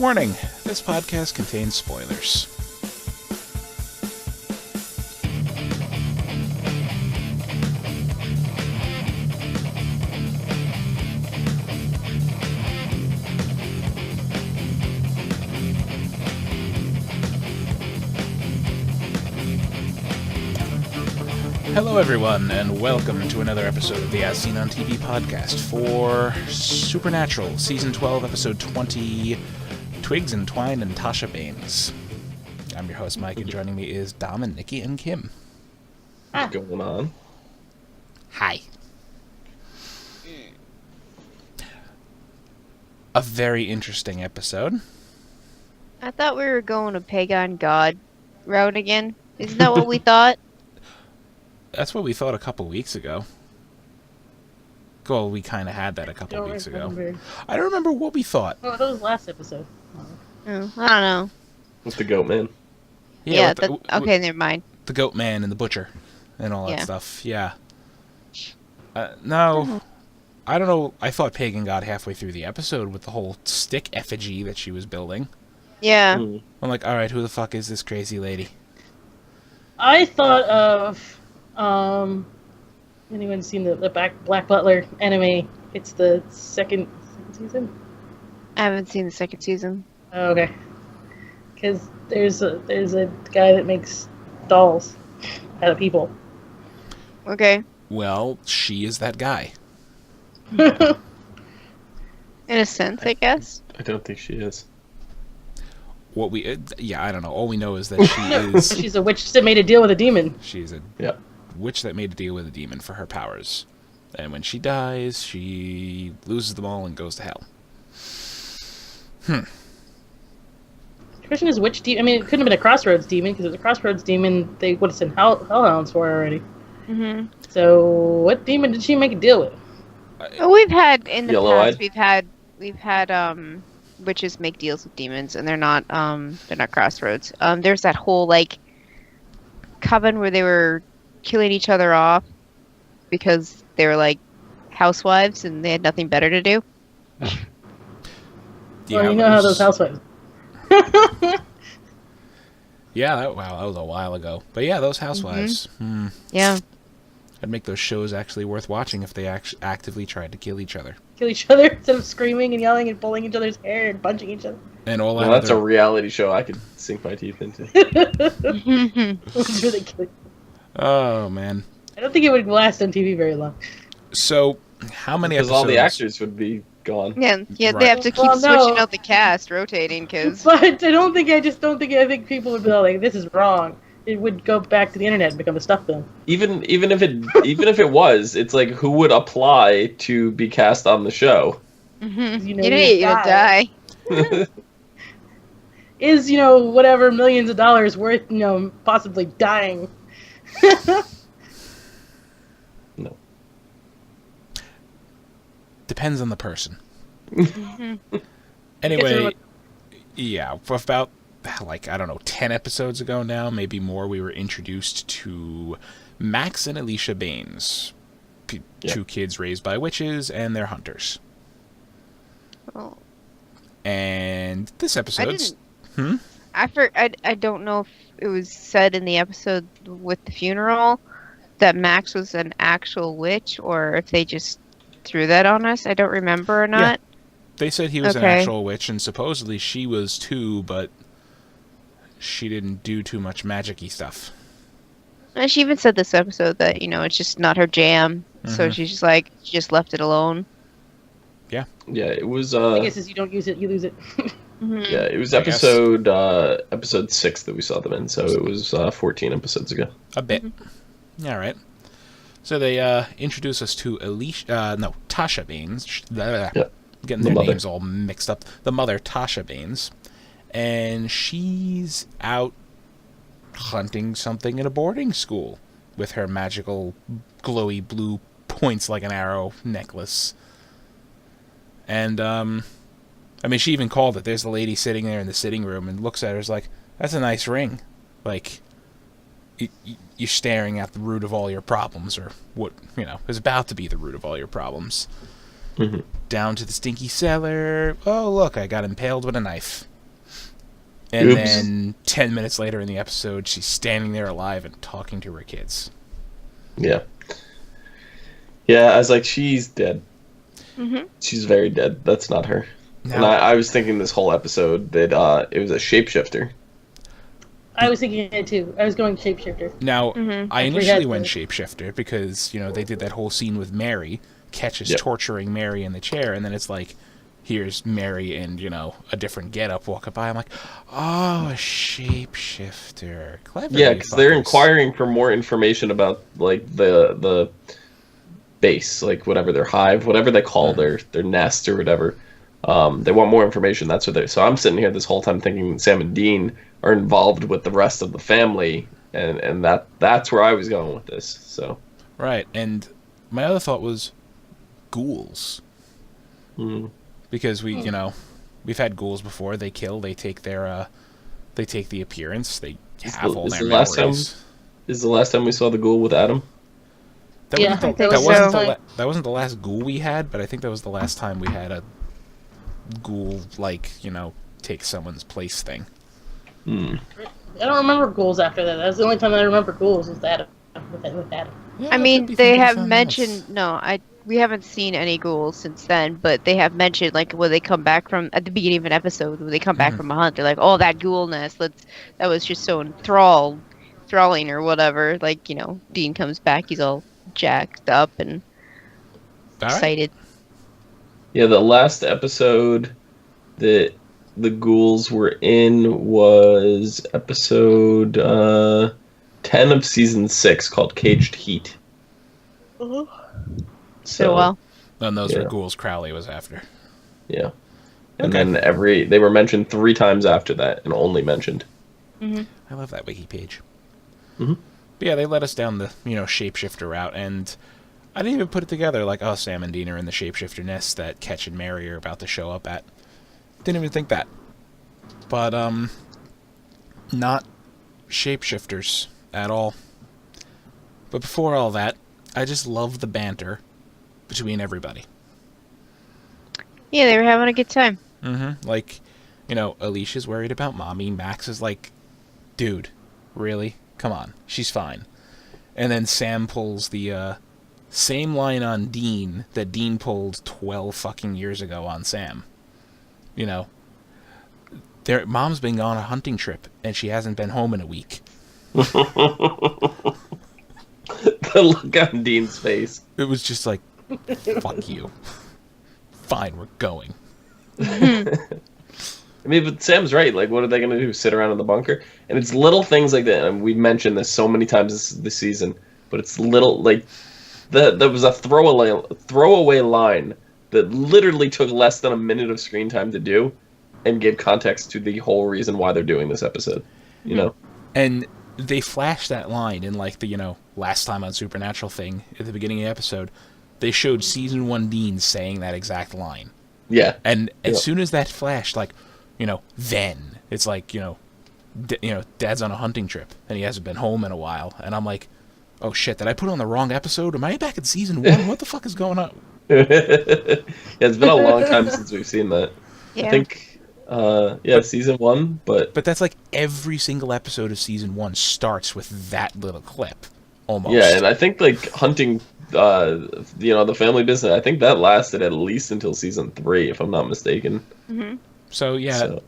Warning, this podcast contains spoilers. Hello everyone, and welcome to another episode of the As Seen on TV podcast for Supernatural, Season 12, Episode 20, Twigs and Twine and Tasha Baines. I'm your host, Mike, and joining me is Dom and Nikki and Kim. What's going on? Hi. A very interesting episode. I thought we were going a pagan god route again. Isn't that what we thought? That's what we thought a couple weeks ago. Well, we kind of had that a couple weeks ago. I don't remember what we thought. Oh, that was last episode. Oh, I don't know. With the goat man. Yeah, okay, never mind. The goat man and the butcher and all that stuff. Yeah. No, I don't know. I thought Pagan got halfway through the episode with the whole stick effigy that she was building. Yeah. I'm like, all right, who the fuck is this crazy lady? I thought of, anyone seen the Black Butler anime? It's the second season? I haven't seen the second season. Oh, okay. Because there's a guy that makes dolls out of people. Okay. Well, she is that guy. In a sense, I guess. I don't think she is. What we... I don't know. All we know is that she is... She's a witch that made a deal with a demon. She's a Yeah. witch that made a deal with a demon for her powers. And when she dies, she loses them all and goes to hell. The question is which demon... I mean, it couldn't have been a Crossroads demon, because if it was a Crossroads demon, they would have sent hellhounds for her already. Mm-hmm. So, what demon did she make a deal with? Well, we've had, in the Yellow-eyed? past, we've had, witches make deals with demons, and they're not Crossroads. There's that whole, coven where they were killing each other off because they were, housewives, and they had nothing better to do. Yeah, Well, you know how those housewives... Yeah, that was a while ago. But yeah, those housewives. Yeah. I'd make those shows actually worth watching if they actively tried to kill each other. Kill each other instead of screaming and yelling and pulling each other's hair and punching each other. And all Well, that's a reality show I could sink my teeth into. It's really killing. Oh, man. I don't think it would last on TV very long. So, how many Because episodes? all the actors would be gone. Yeah, Right. they have to keep Well, no. switching out the cast, rotating, because... But I think people would be like, this is wrong. It would go back to the internet and become a stuff film. Even if it was, it's like who would apply to be cast on the show? Mm-hmm. You know, You would die. Is, whatever millions of dollars worth, possibly dying. No. Depends on the person. Mm-hmm. Anyway, yeah, for about, 10 episodes ago now, maybe more, we were introduced to Max and Alicia Baines. Two kids raised by witches, and they're hunters. Oh. And this episode... I don't know if it was said in the episode with the funeral that Max was an actual witch, or if they just threw that on us. I don't remember or not. Yeah. They said he was an Okay. actual witch, and supposedly she was too, but she didn't do too much magic-y stuff. And she even said this episode that, it's just not her jam. So she's just she just left it alone. Yeah. Yeah, it was. I guess as you don't use it, you lose it. Mm-hmm. Yeah, it was I guess. episode 6 that we saw them in, so it was 14 episodes ago. A bit. All right. So they introduce us to Tasha Baines. Getting their mother. names all mixed up. The mother, Tasha Baines. And she's out hunting something in a boarding school with her magical glowy blue points like an arrow necklace. And, she even called it. There's a lady sitting there in the sitting room and looks at her and is like, that's a nice ring. Like, you're staring at the root of all your problems, or what, is about to be the root of all your problems. Mm-hmm. Down to the stinky cellar. Oh, look, I got impaled with a knife. And Oops. then 10 minutes later in the episode, she's standing there alive and talking to her kids. Yeah. Yeah, I was like, she's dead. Mm-hmm. She's very dead. That's not her. Now, And I was thinking this whole episode that it was a shapeshifter. I was thinking it too. I was going shapeshifter. now Mm-hmm. I We initially had went to- shapeshifter because, they did that whole scene with Mary. Ketch is Yep. torturing Mary in the chair, and then it's like, here's Mary and, a different getup walking by. I'm like, oh, a shapeshifter. Clever. Yeah, you because they're fuckers. inquiring for more information about like the base, like whatever their hive, whatever they call their nest or whatever. They want more information. That's what they're. So I'm sitting here this whole time thinking Sam and Dean are involved with the rest of the family, and that's where I was going with this. So. Right, and my other thought was ghouls. Mm. Because we've had ghouls before. They kill. They take their, they take the appearance. They have all is their the last memories. Is the last time we saw the ghoul with Adam? That Yeah, wasn't I the, think that so. wasn't the that wasn't the last ghoul we had, but I think that was the last time we had a ghoul take someone's place thing. Hmm. I don't remember ghouls after that. That's the only time I remember ghouls was that with Adam. Yeah, I could mean, be they thinking have something mentioned else. we haven't seen any ghouls since then, but they have mentioned when they come back from at the beginning of an episode when they come back Mhm. from a hunt, they're like, "Oh, that ghoul nest. That was just so enthralling or whatever." Dean comes back, he's all jacked up and All right. excited. Yeah, the last episode that the ghouls were in was episode 10 of season 6 called Caged Heat. So well. And those Yeah. were ghouls Crowley was after. Yeah. And Okay. then they were mentioned 3 times after that and only mentioned. I love that wiki page. Mhm. But yeah, they led us down the shapeshifter route, and I didn't even put it together like, oh, Sam and Dean are in the shapeshifter nest that Ketch and Mary are about to show up at. Didn't even think that. But not shapeshifters at all. But before all that, I just love the banter between everybody. Yeah, they were having a good time. Mm-hmm. Like, Alicia's worried about mommy. Max is like, dude, really? Come on. She's fine. And then Sam pulls the same line on Dean that Dean pulled 12 fucking years ago on Sam. Their mom's been on a hunting trip, and she hasn't been home in a week. The look on Dean's face. It was just like, fuck you. Fine, we're going. I mean, but Sam's right. Like, what are they going to do? Sit around in the bunker? And it's little things like that. And we mentioned this so many times this season, but it's little like there was a throwaway line that literally took less than a minute of screen time to do, and gave context to the whole reason why they're doing this episode. You know? And they flashed that line in the last time on Supernatural thing at the beginning of the episode. They showed season 1 Dean saying that exact line. Yeah. And as Yeah. soon as that flashed, then it's like, Dad's on a hunting trip and he hasn't been home in a while. And I'm like, oh shit, did I put on the wrong episode? Am I back in season 1? What the fuck is going on? Yeah, it's been a long time since we've seen that. Yeah. I think, season 1, but But that's like every single episode of season 1 starts with that little clip, almost. yeah, and I think hunting, the family business. I think that lasted at least until season 3, if I'm not mistaken. So yeah, So,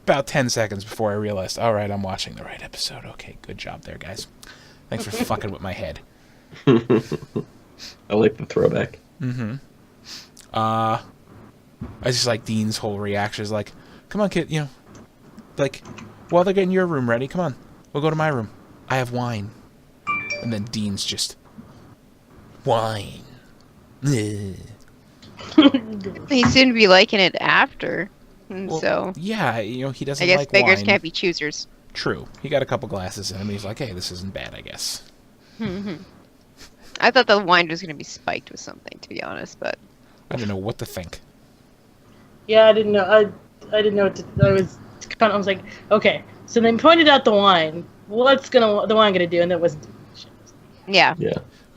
about 10 seconds before I realized, all right, I'm watching the right episode. Okay, good job there, guys. Thanks for fucking with my head. I like the throwback. I just like Dean's whole reaction is like, come on, kid, while they're getting your room ready, come on, we'll go to my room. I have wine. And then Dean's just, wine. Ugh. He seemed to be liking it after. And Well, so yeah, he doesn't I guess like beggars wine. can't be choosers. True. He got a couple glasses in him, and he's like, hey, this isn't bad, I guess. I thought the wine was going to be spiked with something, to be honest, but I didn't know what to think. Yeah, I didn't know. I didn't know what to. I was like, okay. So they pointed out the wine. What's the wine gonna do? And it was. yeah. Yeah.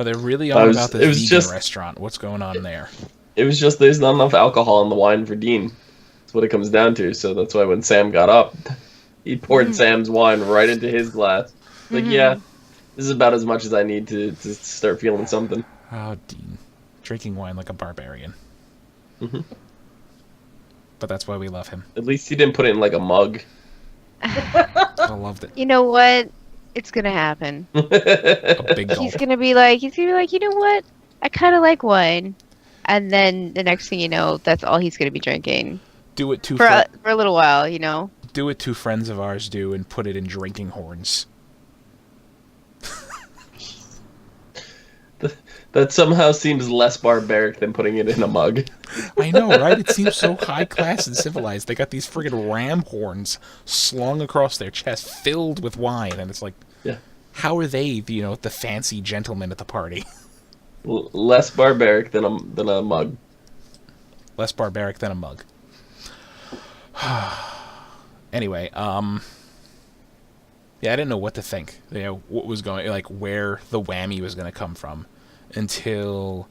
Are they really on about it this was vegan just- restaurant? What's going on there? It was just there's not enough alcohol in the wine for Dean. That's what it comes down to. So that's why when Sam got up, he poured Sam's wine right into his glass. Like, yeah, this is about as much as I need to start feeling something. Oh, Dean. Drinking wine like a barbarian. hmm But that's why we love him. At least he didn't put it in like a mug. I loved it. You know what? It's gonna happen. A big gulp. He's gonna be like, you know what? I kind of like wine. And then the next thing you know, that's all he's gonna be drinking Do what two for a little while. You know. do what two friends of ours do and put it in drinking horns. That somehow seems less barbaric than putting it in a mug. I know, right? It seems so high class and civilized. They got these friggin' ram horns slung across their chest, filled with wine, and it's like, Yeah. how are they, the fancy gentlemen at the party? Less barbaric than a mug. Less barbaric than a mug. Anyway, yeah, I didn't know what to think. What was going, like, where the whammy was going to come from until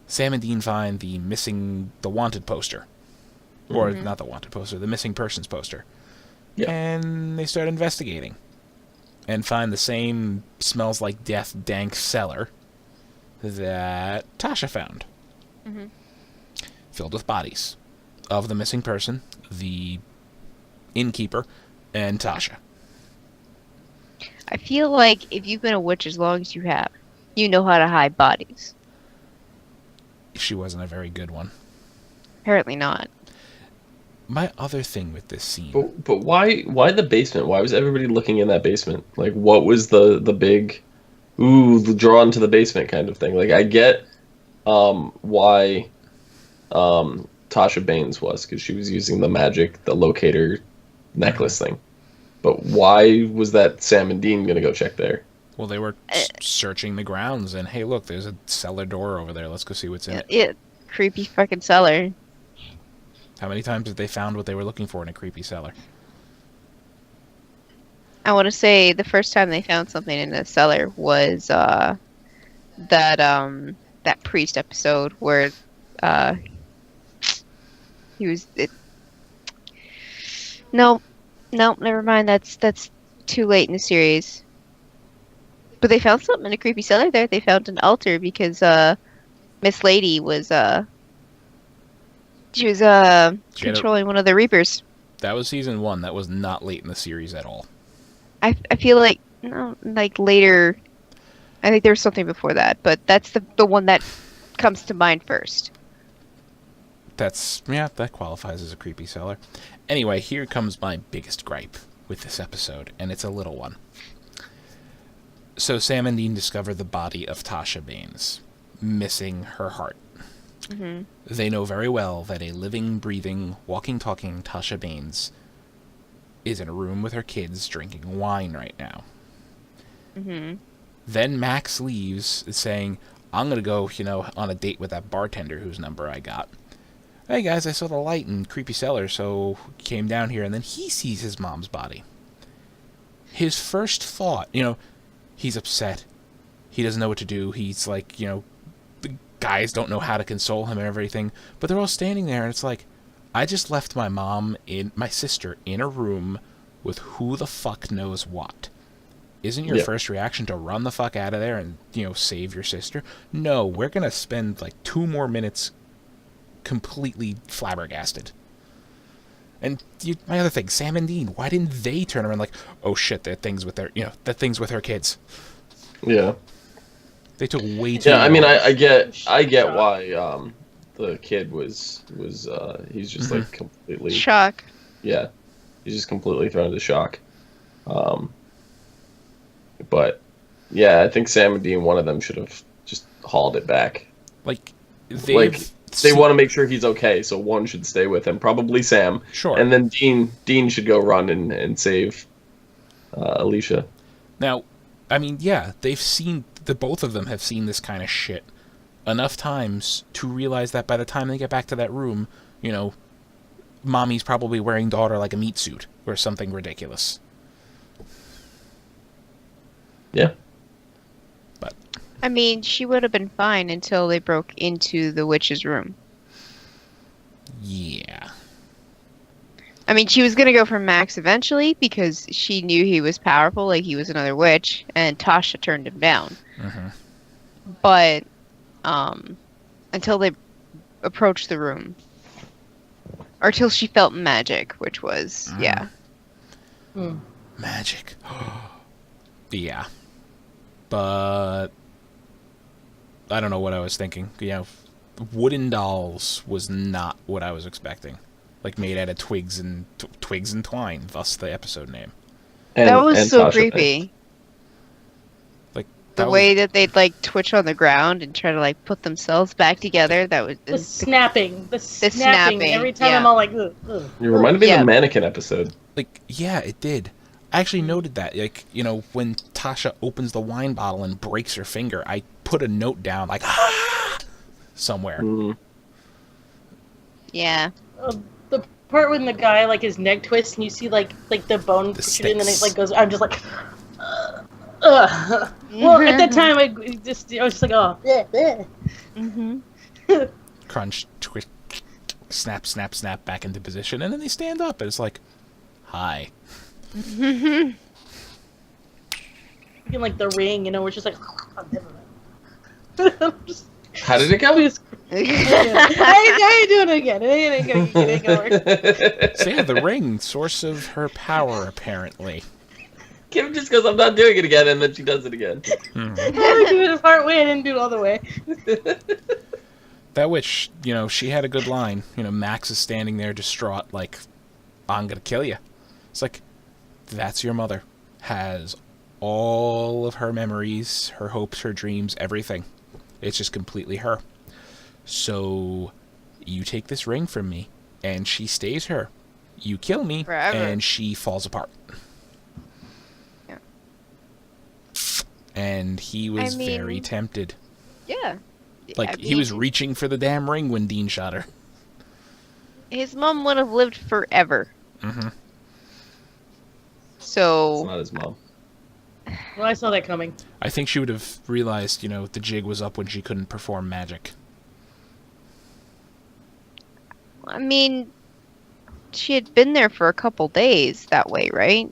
Sam and Dean find the wanted poster. Or, not the wanted poster, the missing persons poster. Yeah. And they start investigating. And find the same smells like death dank cellar that Tasha found. Filled with bodies of the missing person, the innkeeper, and Tasha. I feel like if you've been a witch as long as you have, you know how to hide bodies. She wasn't a very good one. Apparently not. My other thing with this scene... But why the basement? Why was everybody looking in that basement? Like, what was the big, the drawn to the basement kind of thing? Like, I get why Tasha Baines was, because she was using the locator necklace thing. But why was that Sam and Dean going to go check there? Well, they were searching the grounds, and hey, look, there's a cellar door over there. Let's go see what's in it. Yeah, creepy fucking cellar. How many times have they found what they were looking for in a creepy cellar? I want to say the first time they found something in the cellar was that priest episode where he was. No, never mind. That's too late in the series. But they found something in a creepy cellar there. They found an altar because Miss Lady was she was controlling one of the Reapers. That was season 1. That was not late in the series at all. I feel like later. I think there was something before that, but that's the one that comes to mind first. That qualifies as a creepy cellar. Anyway, here comes my biggest gripe with this episode, and it's a little one. So Sam and Dean discover the body of Tasha Baines, missing her heart. Mm-hmm. They know very well that a living, breathing, walking, talking Tasha Baines is in a room with her kids drinking wine right now. Mm-hmm. Then Max leaves, saying, I'm going to go, on a date with that bartender whose number I got. Hey guys, I saw the light in creepy cellar, so came down here, and then he sees his mom's body. His first thought, he's upset. He doesn't know what to do. He's like, the guys don't know how to console him and everything. But they're all standing there, and it's like, I just left my sister in a room with who the fuck knows what. Isn't your first reaction to run the fuck out of there and, save your sister? No, we're going to spend like 2 more minutes completely flabbergasted. And my other thing, Sam and Dean, why didn't they turn around like, oh shit, that thing's with her kids? Yeah. They took way too long. I mean, long. I get why the kid was he's just like completely shock. Yeah. He's just completely thrown into shock. But yeah, I think Sam and Dean, one of them should have just hauled it back. Like they want to make sure he's okay, so one should stay with him, probably Sam. Sure. And then Dean should go run and save Alicia. Now, I mean, yeah, both of them have seen this kind of shit enough times to realize that by the time they get back to that room, mommy's probably wearing daughter like a meat suit or something ridiculous. Yeah. But I mean, she would have been fine until they broke into the witch's room. Yeah. I mean, she was gonna go for Max eventually because she knew he was powerful, like he was another witch, and Tasha turned him down. Mm-hmm. But until they approached the room, or till she felt magic, which was yeah. Magic. Yeah. But I don't know what I was thinking. You know, wooden dolls was not what I was expecting. Like made out of twigs and twine, thus the episode name. That was so Tasha creepy. picked. Like The way that they'd like twitch on the ground and try to like put themselves back together. That was The snapping. snapping, Every time yeah. I'm all like, ugh, ugh. You reminded me of Yeah. the mannequin episode. Like, yeah, it did. I actually noted that. Like, you know, when Tasha opens the wine bottle and breaks her finger, I put a note down, like, ah! Somewhere. Yeah. The part when the guy like his neck twists and you see like the bone The protruding and then it sticks. like goes. I'm just like, Well, at that time I was just like, oh, yeah. Mm-hmm. Crunch, twist, snap, snap, snap, back into position, and then they stand up, and it's like, hi. Looking like the ring, you know, we're just like, oh, never mind. How did it go? I ain't doing it again. It ain't gonna work. So yeah, the ring, source of her power, apparently. Kim just goes, I'm not doing it again, and then she does it again. I do it part way. I didn't do it all the way. That witch, you know, she had a good line. You know, Max is standing there distraught, like, I'm gonna kill you. It's like, that's your mother. Has all of her memories, her hopes, her dreams, everything. It's just completely her. So, you take this ring from me, and she stays her. You kill me, Forever. and she falls apart. Yeah. And he was I mean- very tempted. Yeah. Like, I he was mean, reaching for the damn ring when Dean shot her. his mom would have lived forever. Mm-hmm. It's So not his mom. Well, I saw that coming. I think she would have realized, you know, the jig was up when she couldn't perform magic. I mean, she had been there for a couple days that way, right?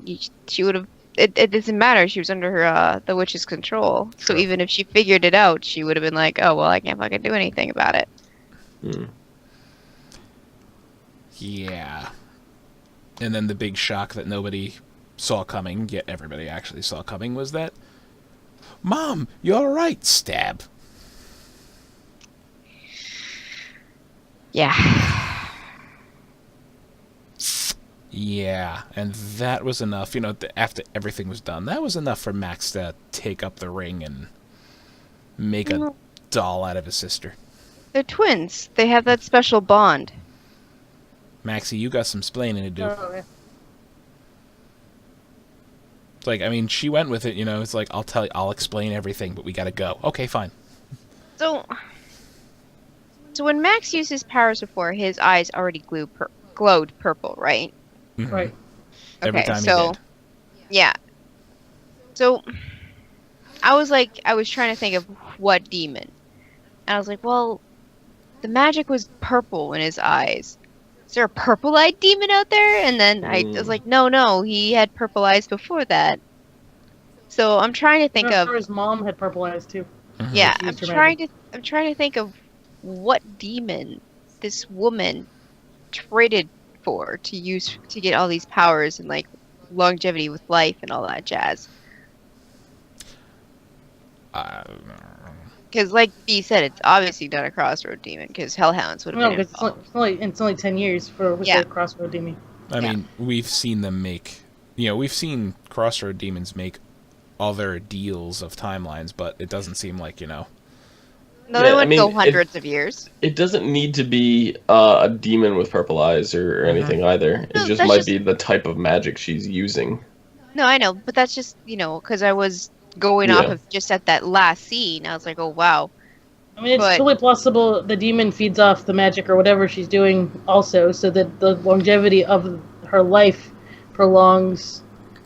She would have. It doesn't matter. She was under her the witch's control. So Sure. even if she figured it out, she would have been like, "Oh well, I can't fucking do anything about it." Yeah. And then the big shock that nobody saw coming, yet everybody actually saw coming, was that, Mom, you alright? Stab. Yeah. Yeah, and that was enough. You know, after everything was done, that was enough for Max to take up the ring and make a doll out of his sister. They're twins. They have that special bond. Maxie, you got some splaining to do. Oh, yeah. It's like, I mean, she went with it, you know, it's like, I'll explain everything, but we gotta go. Okay, fine. So when Max used his powers before, his eyes already glowed purple, right? Mhm. Right. Every Okay, time so he did. yeah. So I was trying to think of what demon. And I was like, well, the magic was purple in his eyes. Is there a purple-eyed demon out there? And then I was like, no, he had purple eyes before that. So I'm trying to think of His mom had purple eyes too. yeah, She I'm used her trying to think of what demon this woman traded for to use to get all these powers and like longevity with life and all that jazz. Because like B said, it's obviously not a crossroad demon because hellhounds would have No, been because involved. it's only 10 years for Yeah. the crossroad demon. I Yeah. mean, we've seen them make, you know, we've seen Crossroad Demons make other deals of timelines, but it doesn't seem like, you know. No, Yeah, they I wouldn't mean, go hundreds of years. It doesn't need to be a demon with purple eyes or anything either. No, It just that's might just- be the type of magic she's using. No, I know, but that's just because I was going off Yeah. of just at that last scene. I was like, oh wow. I mean, it's But- totally possible the demon feeds off the magic or whatever she's doing also, so that the longevity of her life prolongs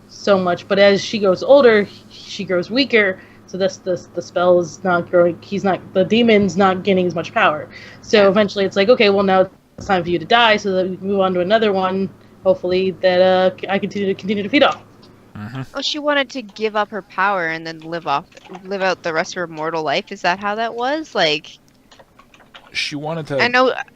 so much. But as she grows older, she grows weaker, So the spell is not growing. The demon's not gaining as much power. So eventually, it's like, okay, well now it's time for you to die, so that we can move on to another one. Hopefully that I continue to feed off. Oh, she wanted to give up her power and then live out the rest of her mortal life. Is that how that was? Like, She wanted to.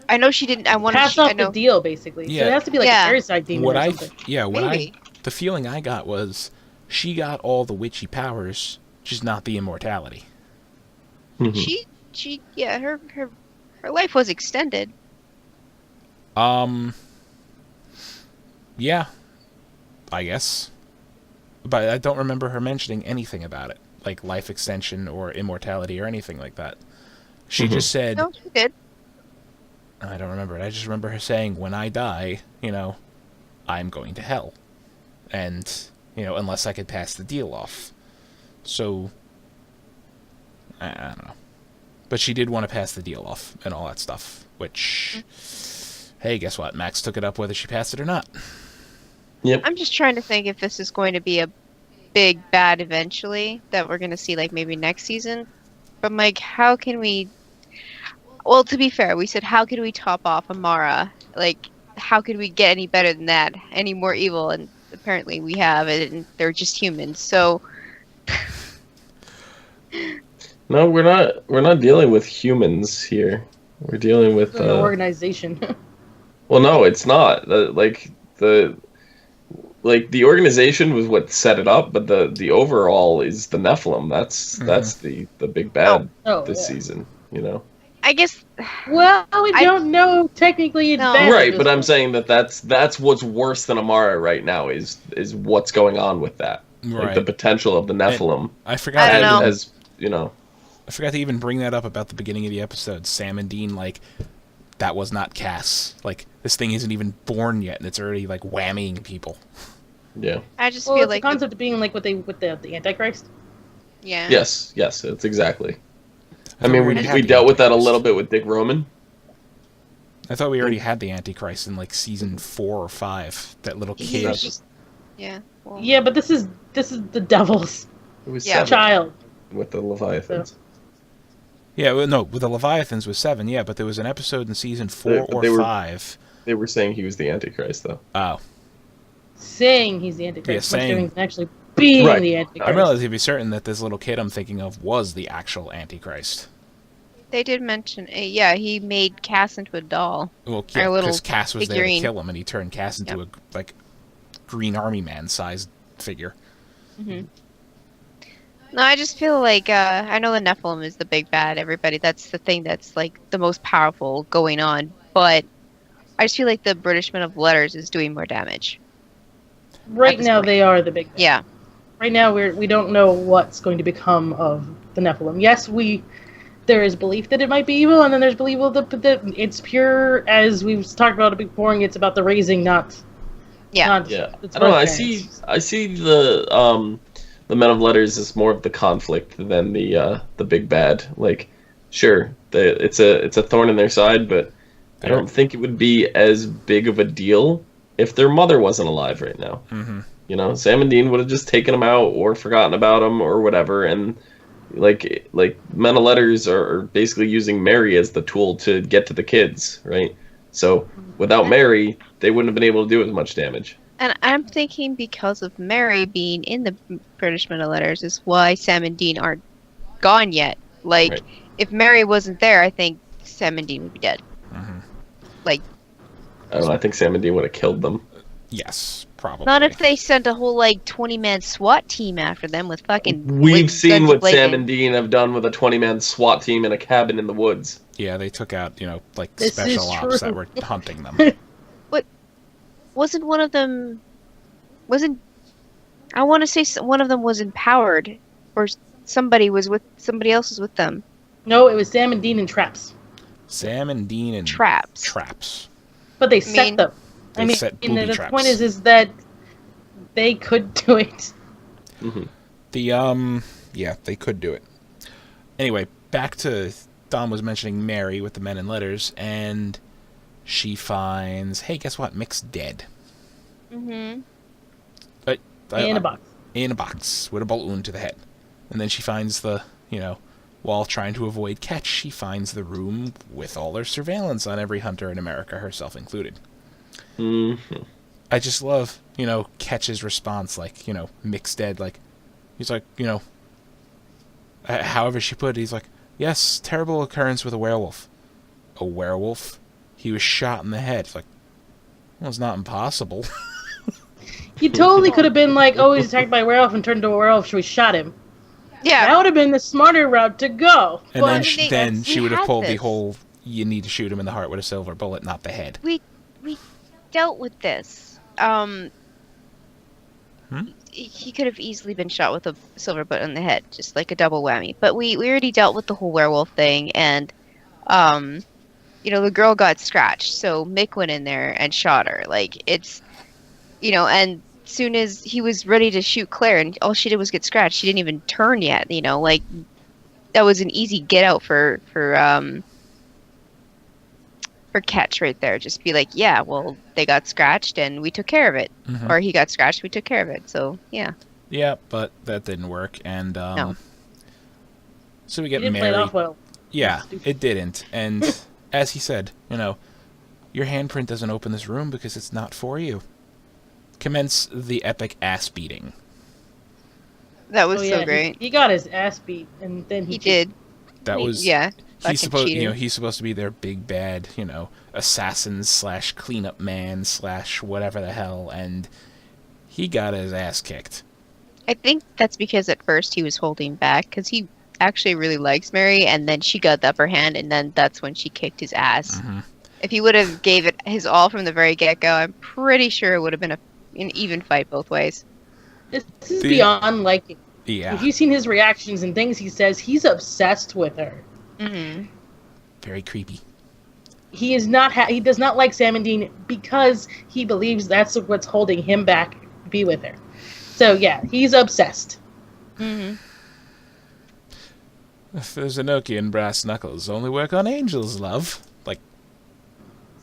I know she didn't. Pass off the deal, basically. Yeah. So it has to be like a parasite demon or something. The feeling I got was she got all the witchy powers, just not the immortality. Her life was extended. Yeah, I guess. But I don't remember her mentioning anything about it, like life extension or immortality or anything like that. She just said... No, she did. I don't remember it. I just remember her saying, when I die, I'm going to hell. And, unless I could pass the deal off. So, I don't know. But she did want to pass the deal off and all that stuff, which... Hey, guess what? Max took it up whether she passed it or not. Yep. I'm just trying to think if this is going to be a big bad eventually that we're going to see, like, maybe next season. But, Mike, how can we... Well, to be fair, we said, how could we top off Amara? Like, how could we get any better than that? Any more evil? And apparently we have it, and they're just humans. So... No, we're not dealing with humans here. We're dealing with... an organization. Well, no, it's not. The organization was what set it up, but the overall is the Nephilim. That's the big bad this season. I guess. Well, we don't know technically. Right, but I'm saying that's what's worse than Amara right now is what's going on with that. Right. Like the potential of the Nephilim. I forgot. I forgot to even bring that up about the beginning of the episode. Sam and Dean, that was not Cass. This thing isn't even born yet, and it's already whammying people. Yeah. I just feel like the concept of being with the Antichrist. Yeah. Yes, it's exactly. I mean, we dealt with that a little bit with Dick Roman. I thought we already had the Antichrist in season 4 or 5. That little kid. Yeah. Well, yeah, but this is the devil's child with the Leviathans. So. Yeah, well, no, with the Leviathans was 7. Yeah, but there was an episode in season 4 or 5. They were saying he was the Antichrist, though. Oh. Saying he's the Antichrist. Yeah, saying actually being the Antichrist. I'm relatively certain that this little kid I'm thinking of was the actual Antichrist. They did mention, he made Cass into a doll. Well, yeah, because Cass was there to kill him, and he turned Cass into a Green Army Man-sized figure. Mm-hmm. No, I just feel like, I know the Nephilim is the big bad, everybody. That's the thing that's, the most powerful going on. But I just feel like the British Men of Letters is doing more damage. Right now, they are the big bad. Yeah. Right now, we don't know what's going to become of the Nephilim. Yes, there is belief that it might be evil, and then there's belief that it's pure, as we've talked about it before, it's about the raising, not... Yeah. I don't know, I see the Men of Letters as more of the conflict than the big bad. Sure, it's a thorn in their side, but I don't think it would be as big of a deal if their mother wasn't alive right now. Mm-hmm. Sam and Dean would have just taken them out or forgotten about them or whatever, and Men of Letters are basically using Mary as the tool to get to the kids, right? So without Mary, they wouldn't have been able to do as much damage. And I'm thinking because of Mary being in the British Men of Letters is why Sam and Dean aren't gone yet. Right. If Mary wasn't there, I think Sam and Dean would be dead. Mm-hmm. I don't know, I think Sam and Dean would have killed them. Yes, probably. Not if they sent a whole 20-man SWAT team after them with fucking... We've seen what Sam and Dean have done with a 20-man SWAT team in a cabin in the woods. Yeah, they took out, special ops that were hunting them. Wasn't one of them... I want to say one of them was empowered, or somebody else was with them. No, it was Sam and Dean and Traps. Sam and Dean and Traps. But they set them. The point is that they could do it. Mm-hmm. They could do it. Anyway, back to Dom was mentioning Mary with the Men in Letters, and she finds, hey, guess what? Mick's dead. Mm-hmm. In a box. In a box with a bullet wound to the head. And then she finds while trying to avoid Ketch, she finds the room with all her surveillance on every hunter in America, herself included. Mm-hmm. I just love, Ketch's response, Mick's dead, he's like, however she put it, he's like, yes, terrible occurrence with a werewolf. A werewolf? He was shot in the head. It's like, well, it's not impossible. He totally could have been like, oh, he's attacked by a werewolf and turned into a werewolf, so we shot him. Yeah. That would have been the smarter route to go. And But then she would have had pulled the this. whole, you need to shoot him in the heart with a silver bullet, not the head. We dealt with this. He could have easily been shot with a silver bullet in the head, just like a double whammy. But we already dealt with the whole werewolf thing, and the girl got scratched, so Mick went in there and shot her. It's, and soon as he was ready to shoot Claire, and all she did was get scratched, she didn't even turn yet. That was an easy get out for Ketch right there. Just be like, yeah, well, they got scratched and we took care of it. Mhm. Or he got scratched, we took care of it. So, yeah. Yeah, but that didn't work, and No. so we he get didn't play it married. off well. Yeah, Stupid. it didn't. And as he said, your handprint doesn't open this room because it's not for you. Commence the epic ass beating. That was Oh, yeah, so great. He got his ass beat, and then He did. That was Yeah. he's fucking supposed cheater. he's supposed to be their big bad, assassin / cleanup man / whatever the hell, and he got his ass kicked. I think that's because at first he was holding back, because he actually really likes Mary, and then she got the upper hand, and then that's when she kicked his ass. Mhm. If he would have gave it his all from the very get-go, I'm pretty sure it would have been an even fight both ways. This is The- beyond liking. Yeah, If you've seen his reactions and things he says, he's obsessed with her. Mm-hmm. very creepy. He is not. He does not like Sam and Dean because he believes that's what's holding him back to be with her. So yeah, he's obsessed. Mm-hmm. If there's a Nokia and brass knuckles, only work on angels, love.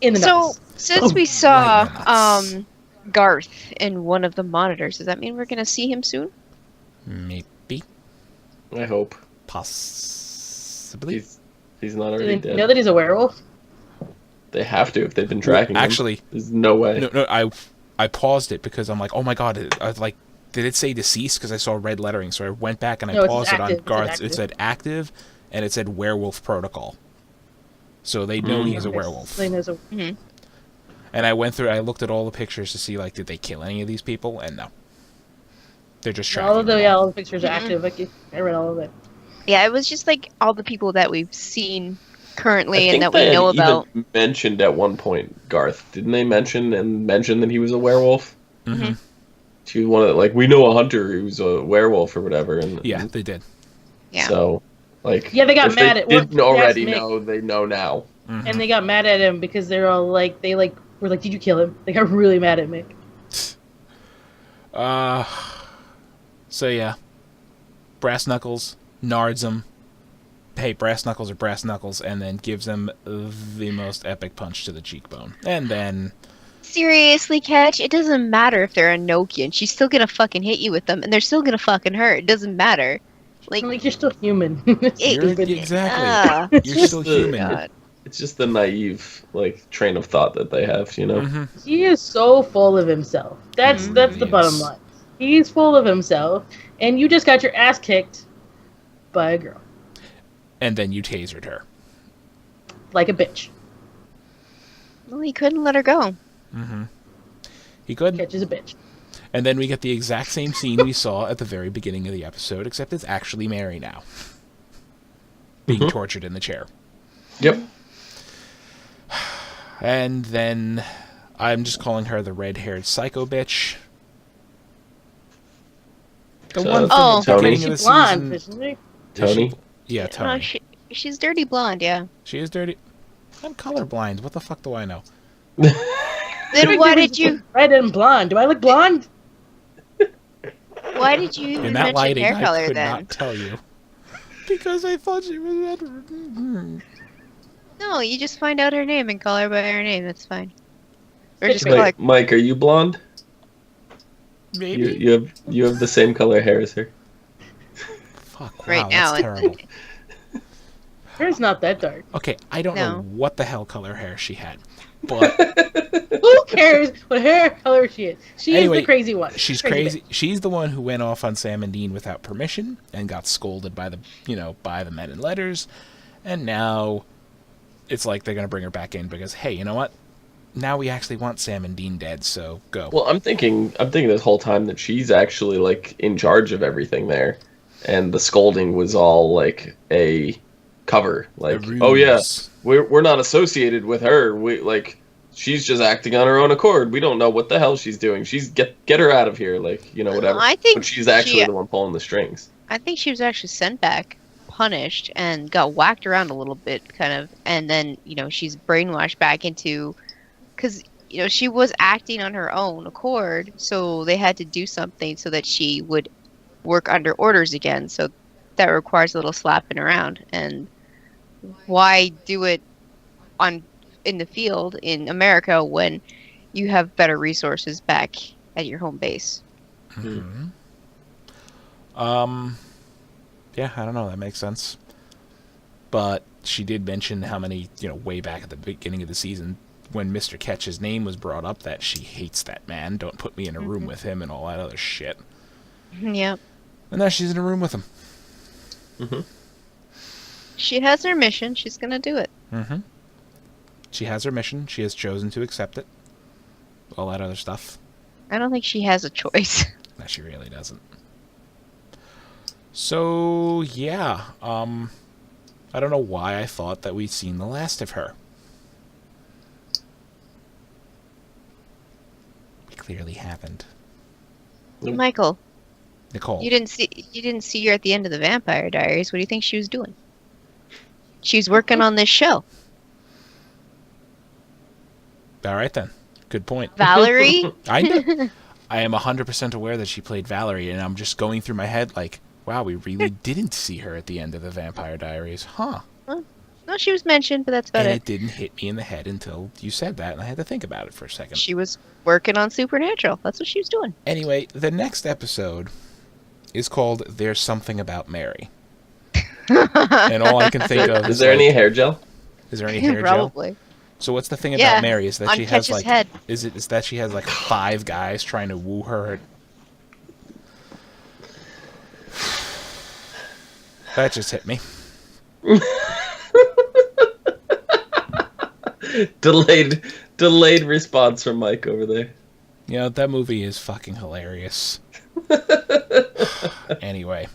In the So, nuts. since we right saw in the nuts. Garth in one of the monitors, does that mean we're going to see him soon? Maybe, I hope possibly. he's not Do already they dead. know that he's a werewolf? They have to if they've been tracking him. Actually, There's no way. no, I paused it because I'm like, oh my god, did it say deceased? Because I saw red lettering, so I went back and I No, it says paused it on active. It said Garth's. active. It said active, and it said werewolf protocol. So they know he's a Okay, werewolf. so he knows a- Mm-hmm. And I looked at all the pictures to see, did they kill any of these people? And no. They're just tracking all of the them all the pictures are Mhm. active. I read all of it. Yeah, it was just all the people that we've seen currently I and think that they we know had about. even mentioned at one point Garth. Didn't they mention that he was a werewolf? Mhm. She was one of the, we know a hunter who's a werewolf or whatever. And Yeah, they did. Yeah. So, Yeah, they got if mad they at what- didn't already yes, Mick. know, they know now. Mhm. And they got mad at him because they're all they were like, "Did you kill him?" They got really mad at Mick. So yeah. Brass Knuckles nards him. Hey, Brass Knuckles are Brass Knuckles, and then gives him the most epic punch to the cheekbone. And then, Seriously, Catch, it doesn't matter if they're a Nokian. She's still going to fucking hit you with them, and they're still going to fucking hurt. It doesn't matter. You're still human. exactly. Ah, You're still the- human. God. It's just the naive train of thought that they have, Mhm. He is so full of himself. That's the Yes. bottom line. He's full of himself, and you just got your ass kicked by a girl And then you tasered her. like a bitch. Well, he couldn't let her go. Mm-hmm. He couldn't. Catches a bitch. And then we get the exact same scene we saw at the very beginning of the episode, except it's actually Mary now. Being Mhm. tortured in the chair. Yep. And then I'm just calling her the red-haired psycho bitch. The one from Oh. the beginning Tony. of the She's blonde, season. isn't she? Tony. Yeah, No, Tony. she's dirty blonde, yeah. She is dirty. I'm colorblind. What the fuck do I know? Then Big why difference did you between red and blonde? Do I look blonde? why did you In even that mention lighting, hair I color could then? not tell you. Because I thought she was red. No, you just find out her name and call her by her name. That's fine. Or It's just Wait, call her. Wait, Mike, are you blonde? Maybe. You have the same color hair as her. Fuck, right wow, now. that's terrible. Hair's not that dark. Okay, I don't know No. what the hell color hair she had, but Who cares what hair color she is? She is Anyway, the crazy one. she's Crazy crazy. She's the one who went off on Sam and Dean without permission and got scolded by the men in letters, and now it's like they're gonna bring her back in because, hey, you know what? Now we actually want Sam and Dean dead, so go. Well, I'm thinking this whole time that she's actually like in charge of everything there, and the scolding was all like a cover. Like, oh yeah, we're not associated with her. She's just acting on her own accord. We don't know what the hell she's doing. She's get her out of here. Like, whatever. I think but she's actually the one pulling the strings. I think she was actually sent back, punished, and got whacked around a little bit, kind of, and then she's brainwashed back into, because she was acting on her own accord, so they had to do something so that she would work under orders again. So that requires a little slapping around. And why do it in the field in America when you have better resources back at your home base? Mm-hmm. Yeah, I don't know. That makes sense. But she did mention how many, way back at the beginning of the season, when Mr. Ketch's name was brought up, that she hates that man. Don't put me in a room with him and all that other shit. Yep. And now she's in a room with him. Mm-hmm. She has her mission. She's gonna do it. Mm-hmm. She has her mission. She has chosen to accept it. All that other stuff. I don't think she has a choice. No, she really doesn't. So, yeah. I don't know why I thought that we'd seen the last of her. We clearly haven't. Nope. Michael, Nicole. you didn't see her at the end of the Vampire Diaries. What do you think she was doing? She's working on this show. All right, then. Good point. Valerie? I know. I am 100% aware that she played Valerie, and I'm just going through my head like, wow, we really didn't see her at the end of the Vampire Diaries. Huh. No, she was mentioned, but that's about And it. it didn't hit me in the head until you said that, and I had to think about it for a second. She was working on Supernatural. That's what she was doing. Anyway, the next episode is called There's Something About Mary. And all I can think of Is there any hair gel? Is there any hair gel? Probably. So what's the thing Yeah, about Mary? Is that on she has Ketch's like head. is that she has like 5 guys trying to woo her? That just hit me. Delayed response from Mike over there. That movie is fucking hilarious. Anyway.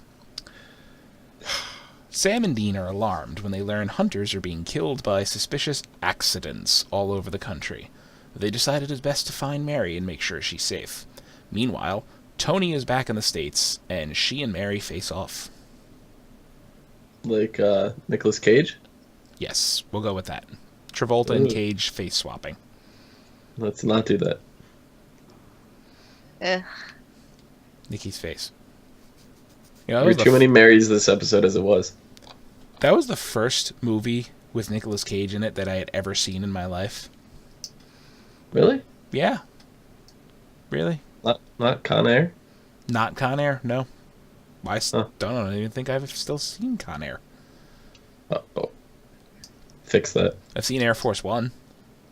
Sam and Dean are alarmed when they learn hunters are being killed by suspicious accidents all over the country. They decide it is best to find Mary and make sure she's safe. Meanwhile, Tony is back in the States, and she and Mary face off. Like Nicolas Cage? Yes, we'll go with that. Travolta and Cage face swapping. Let's not do that. Nikki's face. There were too many Marys this episode as it was. That was the first movie with Nicolas Cage in it that I had ever seen in my life. Really? Yeah. Really? Not Con Air? Not Con Air, no. I don't know. I don't even think I've still seen Con Air. Uh-oh. Fix that. I've seen Air Force One.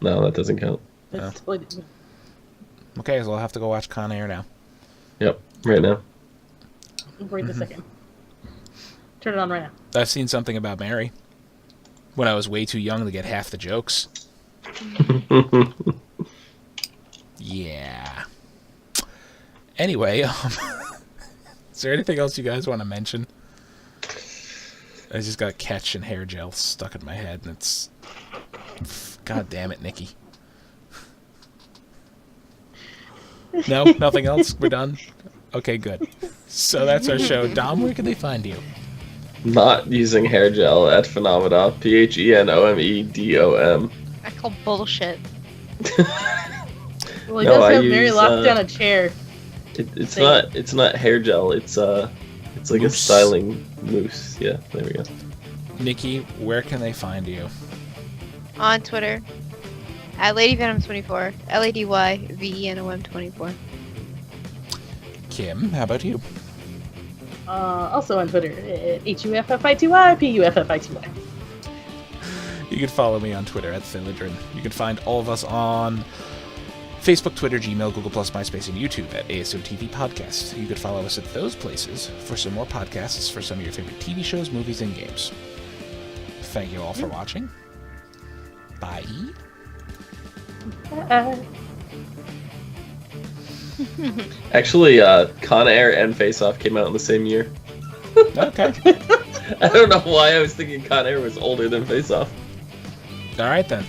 No, that doesn't count. That's totally- Okay, so I'll have to go watch Con Air now. Yep, right now. Wait a second. Turn it on right now. I've seen Something About Mary. When I was way too young to get half the jokes. Yeah. Anyway, is there anything else you guys want to mention? I just got Ketch and hair gel stuck in my head, and it's... God damn it, Nikki. No? Nothing else? We're done? Okay, good. So that's our show. Dom, where can they find you? Not using hair gel at Phenomedom. PHENOMEDOM. I call bullshit. Well, he No, does I have Mary use, locked down a chair. It's not hair gel. It's like Mousse. a styling mousse. Yeah, there we go. Nikki, where can they find you? On Twitter, at LadyVenom24. LadyVenom24. Kim, how about you? Also on Twitter, HUFFITY, PUFFITY. You can follow me on Twitter @Philidrin. You can find all of us on Facebook, Twitter, Gmail, Google+, MySpace, and YouTube at ASOTV Podcast. You can follow us at those places for some more podcasts for some of your favorite TV shows, movies, and games. Thank you all for watching. Bye. Actually, Con Air and Face Off came out in the same year. Okay. I don't know why I was thinking Con Air was older than Face Off. All right, then.